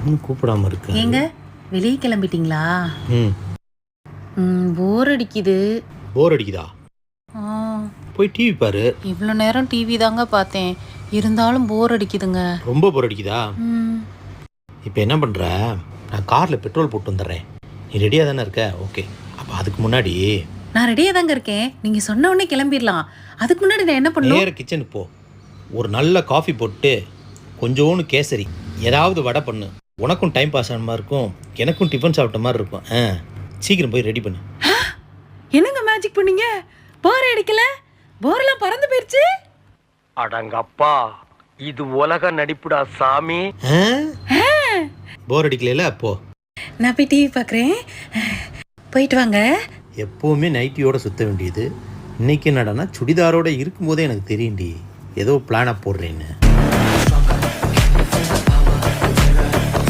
இன்னும் கூப்பிடாம இருக்கு. ஏங்க வெளியே கிளம்பிட்டீங்களா? போர் அடிக்குது. போர் அடிக்குதா? போய் டிவி பாரு. இவ்வளோ நேரம் டிவி தாங்க பார்த்தேன், இருந்தாலும் போர் அடிக்குதுங்க. ரொம்ப போர் அடிக்குதா? இப்போ என்ன பண்ணுற, நான் காரில் பெட்ரோல் போட்டு வந்துடுறேன். நீ ரெடியாக தானே இருக்க? ஓகே. அப்போ அதுக்கு முன்னாடி நான் ரெடியாக தாங்க இருக்கேன். நீங்கள் சொன்ன உடனே கிளம்பிடலாம். அதுக்கு முன்னாடி நான் என்ன பண்ணுவேன்? நேர கிச்சனுக்கு போ. ஒரு நல்ல காஃபி போட்டு கொஞ்சோன்னு கேசரி ஏதாவது வடை பண்ணு. உனக்கும் டைம் பாஸ் ஆன மாதிரி இருக்கும், எனக்கும் டிஃபன் சாப்பிட்ட மாதிரி இருக்கும். சீக்கிரம் போய் ரெடி பண்ணு. என்னங்க மேஜிக் பண்ணீங்க? போர் அடிக்கல? போரெல்லாம் பறந்து போயிடுச்சு. அடங்கப்பா, இது உலக நடிப்புடா சாமி. போர் அடிக்கல? அப்போ நான் போய் டிவி பார்க்குறேன். போயிட்டு வாங்க. எப்போவுமே நைட்டியோட சுற்ற வேண்டியது, இன்னைக்கு என்னடானா சுடிதாரோட இருக்கும்போதே எனக்கு தெரியும்டி ஏதோ பிளானாக போடுறேன்னு.